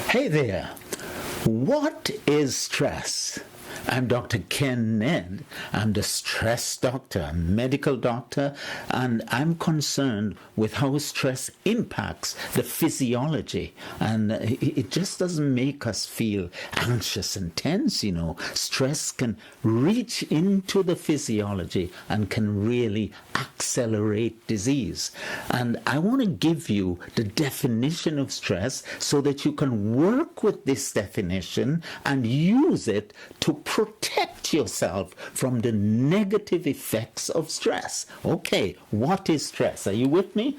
Hey there. What is stress? I'm Dr. Ken Nedd. I'm the stress doctor, a medical doctor, and I'm concerned with how stress impacts the physiology. And it just doesn't make us feel anxious and tense, you know. Stress can reach into the physiology and can really accelerate disease. And I want to give you the definition of stress so that you can work with this definition and use it to protect yourself from the negative effects of stress. Okay, what is stress? Are you with me?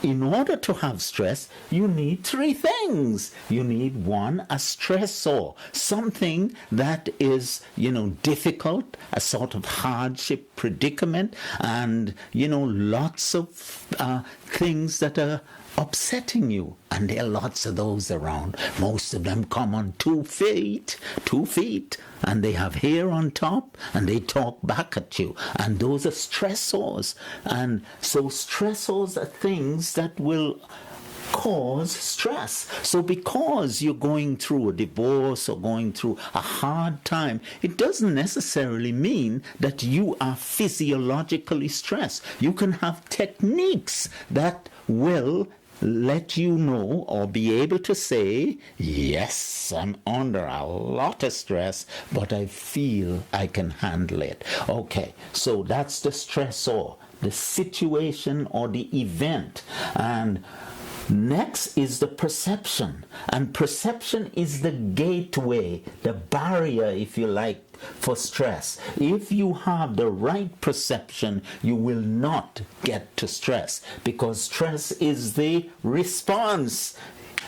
In order to have stress, you need three things. You need one, a stressor, something that is, difficult, a sort of hardship predicament, and, lots of things that are upsetting you, and there are lots of those around. Most of them come on 2 feet, and they have hair on top, and they talk back at you, and those are stressors. And so stressors are things that will cause stress. So because you're going through a divorce or going through a hard time, it doesn't necessarily mean that you are physiologically stressed. You can have techniques that will let you know or be able to say, yes, I'm under a lot of stress, but I feel I can handle it. Okay, so that's the stressor, the situation or the event. And next is the perception. And perception is the gateway, the barrier, if you like, for stress. If you have the right perception, you will not get to stress, because stress is the response.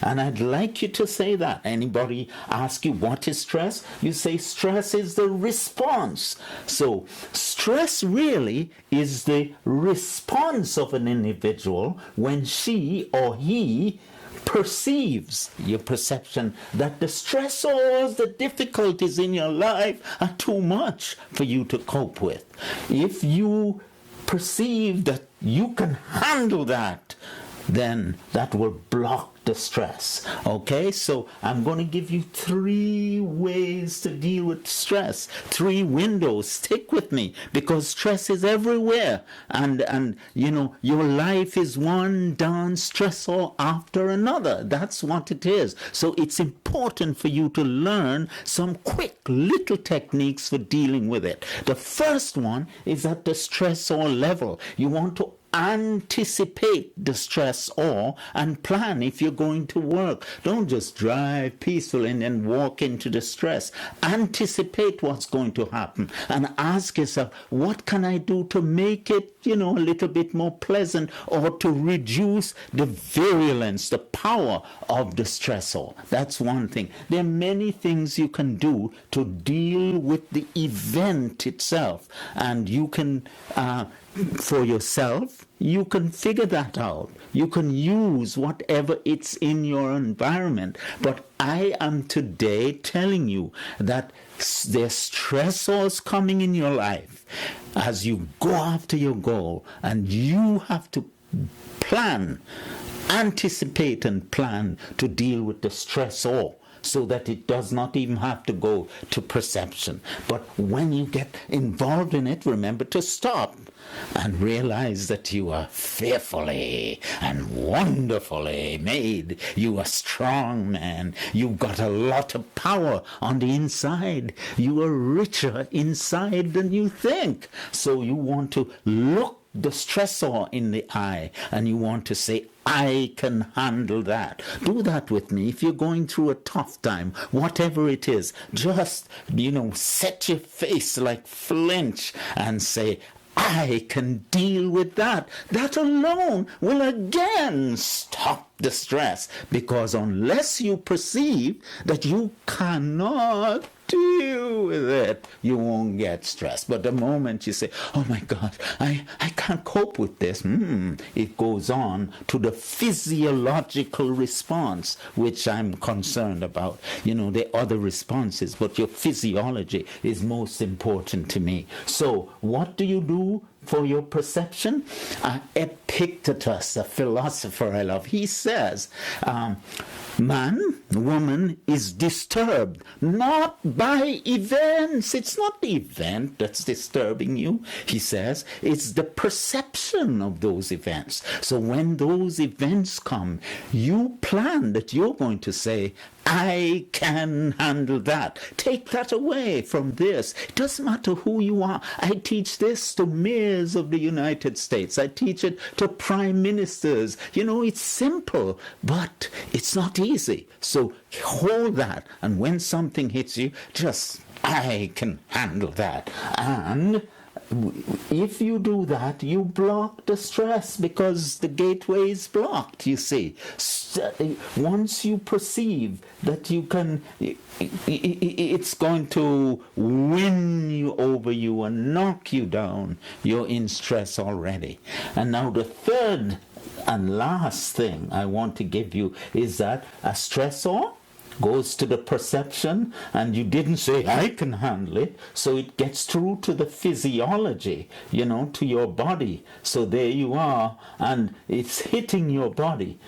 And I'd like you to say that. Anybody ask you what is stress? You say stress is the response. So stress really is the response of an individual when she or he perceives, your perception, that the stressors, the difficulties in your life are too much for you to cope with. If you perceive that you can handle that, then that will block the stress. Okay, so I'm going to give you 3 ways to deal with stress, 3 windows. Stick with me, because stress is everywhere, and your life is one darn stressor after another. That's what it is. So it's important for you to learn some quick little techniques for dealing with it. The first one is at the stressor level. You want to anticipate the stress and plan if you're going to work. Don't just drive peacefully and then walk into the stress. Anticipate what's going to happen and ask yourself, what can I do to make it, a little bit more pleasant, or to reduce the virulence, the power of the stressor. That's one thing. There are many things you can do to deal with the event itself, and you can for yourself, you can figure that out. You can use whatever it's in your environment. But I am today telling you that there's stressors coming in your life as you go after your goal, and you have to anticipate and plan to deal with the stressor, so that it does not even have to go to perception. But when you get involved in it, remember to stop and realize that you are fearfully and wonderfully made. You are strong, man. You've got a lot of power on the inside. You are richer inside than you think. So you want to look the stressor in the eye, and you want to say, I can handle that. Do that with me. If you're going through a tough time, whatever it is, just, set your face like flint and say, I can deal with that. That alone will again stop the stress, because unless you perceive that you cannot deal with it, you won't get stressed. But the moment you say, oh my God, I can't cope with this, it goes on to the physiological response, which I'm concerned about. The other responses, but your physiology is most important to me. So what do you do for your perception? Epictetus, a philosopher I love, he says, Man, woman is disturbed not by events. It's not the event that's disturbing you, he says. It's the perception of those events. So when those events come, you plan that you're going to say, I can handle that. Take that away from this. It doesn't matter who you are. I teach this to mayors of the United States. I teach it to prime ministers. It's simple, but it's not easy. So hold that. And when something hits you, just, I can handle that. And if you do that, you block the stress because the gateway is blocked, you see. Once you perceive that you can, it's going to win you over you and knock you down, you're in stress already. And now the third and last thing I want to give you is that a stressor goes to the perception, and you didn't say, I can handle it, so it gets through to the physiology, to your body. So there you are, and it's hitting your body.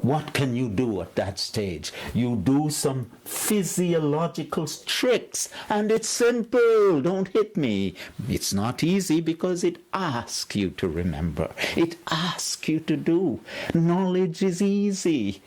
What can you do at that stage? You do some physiological tricks, and it's simple. Don't hit me. It's not easy because it asks you to remember. It asks you to do. Knowledge is easy.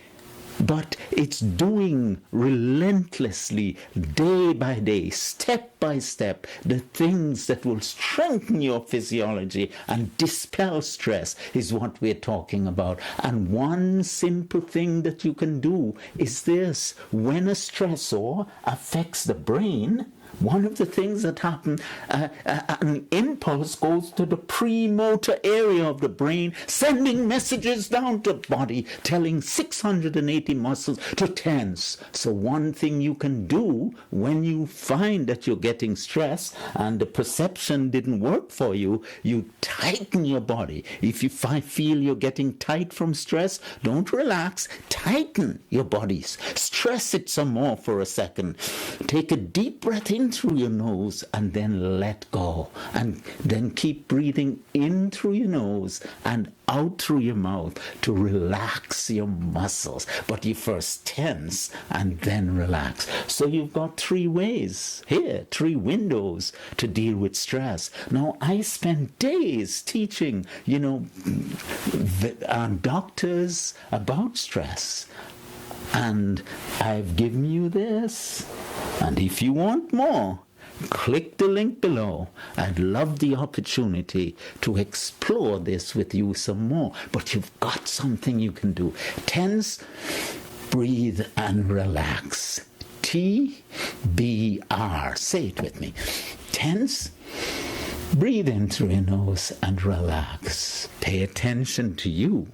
But it's doing relentlessly, day by day, step by step, the things that will strengthen your physiology and dispel stress is what we're talking about. And one simple thing that you can do is this. When a stressor affects the brain, one of the things that happen, an impulse goes to the premotor area of the brain, sending messages down to the body, telling 680 muscles to tense. So one thing you can do when you find that you're getting stressed and the perception didn't work for you, you tighten your body. If you feel you're getting tight from stress, don't relax. Tighten your bodies. Stress it some more for a second. Take a deep breath in through your nose and then let go, and then keep breathing in through your nose and out through your mouth to relax your muscles. But you first tense and then relax. So you've got 3 ways here, 3 windows to deal with stress. Now I spend days teaching doctors about stress, and I've given you this. And if you want more, click the link below. I'd love the opportunity to explore this with you some more. But you've got something you can do. Tense, breathe, and relax. TBR. Say it with me. Tense, breathe in through your nose, and relax. Pay attention to you,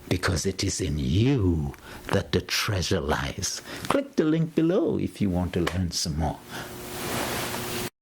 because it is in you that the treasure lies. Click the link below if you want to learn some more.